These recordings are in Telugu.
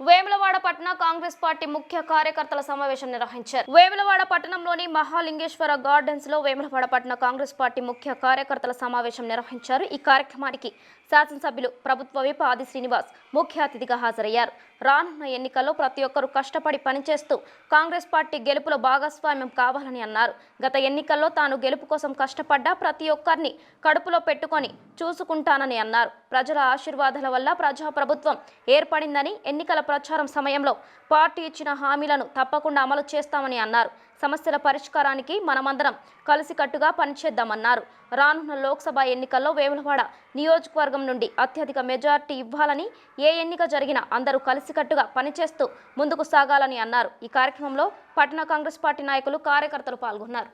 వేములవాడ పట్టణ కాంగ్రెస్ పార్టీ ముఖ్య కార్యకర్తల సమావేశం నిర్వహించారు. వేములవాడ పట్టణంలోని మహాలింగేశ్వర గార్డెన్స్ లో వేములవాడ పట్టణ కాంగ్రెస్ పార్టీ ముఖ్య కార్యకర్తల సమావేశం నిర్వహించారు. ఈ కార్యక్రమానికి శాసనసభ్యులు ప్రభుత్వ విప్ ఆది శ్రీనివాస్ ముఖ్య అతిథిగా హాజరయ్యారు. రానున్న ఎన్నికల్లో ప్రతి ఒక్కరూ కష్టపడి పనిచేస్తూ కాంగ్రెస్ పార్టీ గెలుపులో భాగస్వామ్యం కావాలని అన్నారు. గత ఎన్నికల్లో తాను గెలుపు కోసం కష్టపడ్డా ప్రతి ఒక్కరిని కడుపులో పెట్టుకొని చూసుకుంటానని అన్నారు. ప్రజల ఆశీర్వాదాల వల్ల ప్రజాప్రభుత్వం ఏర్పడిందని, ఎన్నికల ప్రచారం సమయంలో పార్టీ ఇచ్చిన హామీలను తప్పకుండా అమలు చేస్తామని అన్నారు. సమస్యల పరిష్కారానికి మనమందరం కలిసికట్టుగా పనిచేద్దామన్నారు. రానున్న లోక్సభ ఎన్నికల్లో వేములవాడ నియోజకవర్గం నుండి అత్యధిక మెజార్టీ ఇవ్వాలని, ఏ ఎన్నిక జరిగినా అందరూ కలిసికట్టుగా పనిచేస్తూ ముందుకు సాగాలని అన్నారు. ఈ కార్యక్రమంలో పట్టణ కాంగ్రెస్ పార్టీ నాయకులు, కార్యకర్తలు పాల్గొన్నారు.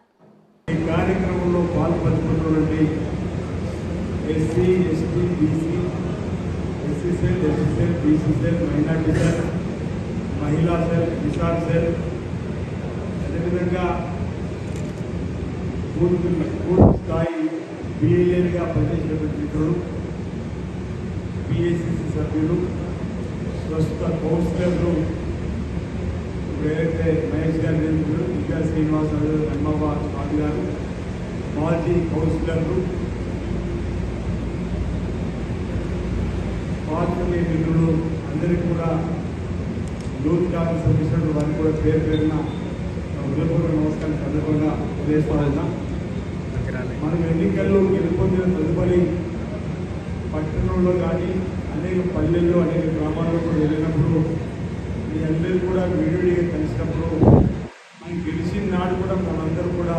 ఈ కార్యక్రమంలో పాల్పంచుకున్నటువంటి SC, ST, BC, SC cell, SC cell, BC cell, minority cell, మహిళా సెల్, కిసాన్ సెల్, అదేవిధంగా పూర్తి స్థాయి బిఎల్ఏగా పనిచేసినటువంటి మిత్రులు, పిఎస్సిసి సభ్యులు, ప్రస్తుత కౌన్సిలర్లు, ఇప్పుడు ఏదైతే మహేష్ గారి నేతలు, విద్యా శ్రీనివాస్ హన్మాబాద్ స్వామి గారు, మాజీ కౌన్సిలర్లు, పార్టీ మిత్రులు అందరికీ కూడా యూత్ కాంగ్రెస్ అధ్యక్షుడు వారికి కూడా పేరు పేరున హృదయపూర్వక నమస్కారం సందర్భంగా తెలియజేస్తున్నా. మనం ఎన్నికల్లో గెలుపొందిన తదుపరి పట్టణంలో కానీ అనేక పల్లెల్లో, అనేక గ్రామాల్లో కూడా వెళ్ళినప్పుడు మీ అందరూ కూడా విడివిడిగా కలిసినప్పుడు మనం గెలిచిన నాడు కూడా మనందరూ కూడా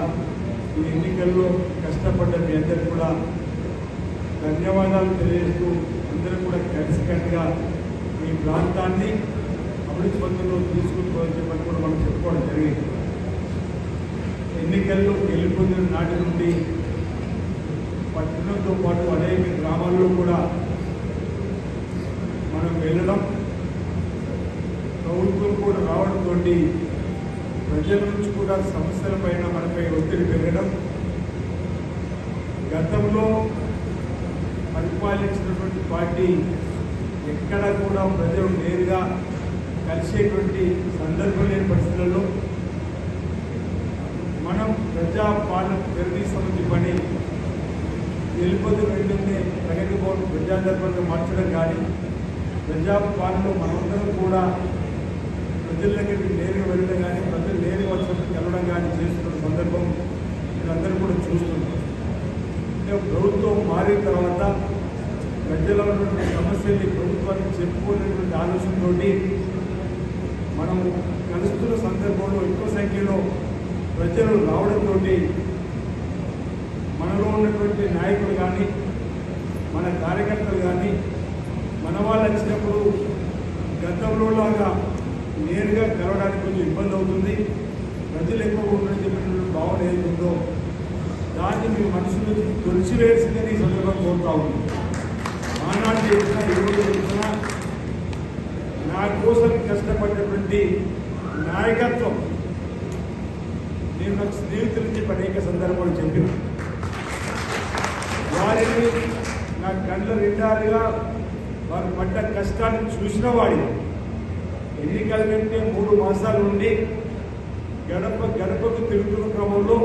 ఈ ఎన్నికల్లో కష్టపడ్డ మీ అందరికీ కూడా ధన్యవాదాలు తెలియజేస్తూ అందరూ కూడా కలిసికట్టుగా ఈ ప్రాంతాన్ని అభివృద్ధి పథకంలో తీసుకుని చెప్పని కూడా మనం చెప్పుకోవడం జరిగింది. ఎన్నికల్లో గెలుపొందిన నాటి నుండి పట్టణంతో పాటు అనేక గ్రామాల్లో కూడా మనం వెళ్ళడం, ప్రభుత్వం కూడా రావడంతో ప్రజల నుంచి కూడా సమస్యల పైన మనపై ఒత్తిడి పెరగడం, గతంలో పరిపాలించినటువంటి పార్టీ ఎక్కడ కూడా ప్రజలు నేరుగా కలిసేటువంటి సందర్భం లేని పరిస్థితులలో మనం ప్రజాపాలన సంబంధించి పని గెలుపొంది వెంటనే ప్రగతి భవన్ ప్రజాదర్బార్గా మార్చడం కానీ, ప్రజాపాలనలో మనందరం కూడా ప్రజల దగ్గరికి నేరుగా వెళ్ళడం కానీ, ప్రజలు నేరుగా వచ్చి వెళ్ళడం కానీ చేస్తున్న సందర్భం మీరందరూ కూడా చూస్తున్నారు. ప్రభుత్వం మారిన తర్వాత ప్రజల ఉన్నటువంటి సమస్యల్ని ప్రభుత్వానికి చెప్పుకునేటువంటి ఆలోచనతో మనం కలుస్తున్న సందర్భంలో ఎక్కువ సంఖ్యలో ప్రజలు రావడంతో మనలో ఉన్నటువంటి నాయకులు కానీ, మన కార్యకర్తలు కానీ, మన వాళ్ళు వచ్చినప్పుడు గతంలో లాగా నేరుగా కలవడానికి కొంచెం ఇబ్బంది అవుతుంది. ప్రజలు ఎక్కువ ఉన్నటువంటి భావన ఏదో దాన్ని మీ మనసులో తొలిచివేసిందని ఈ సందర్భం కోరుతా ఉంది. ఆనాడు చేసిన, ఈరోజు చేసిన నా కోసం కష్టపడినటువంటి నాయకత్వం నేను నాకు స్నేహితులు చెప్పి అనేక సందర్భాలు చెప్పిన వారిని నా కళ్ళ నిండారుగా వారు పడ్డ కష్టాన్ని చూసిన వాడి ఎన్నికల కంటే 3 మాసాల నుండి గడపకు తిరుగుతున్న క్రమంలో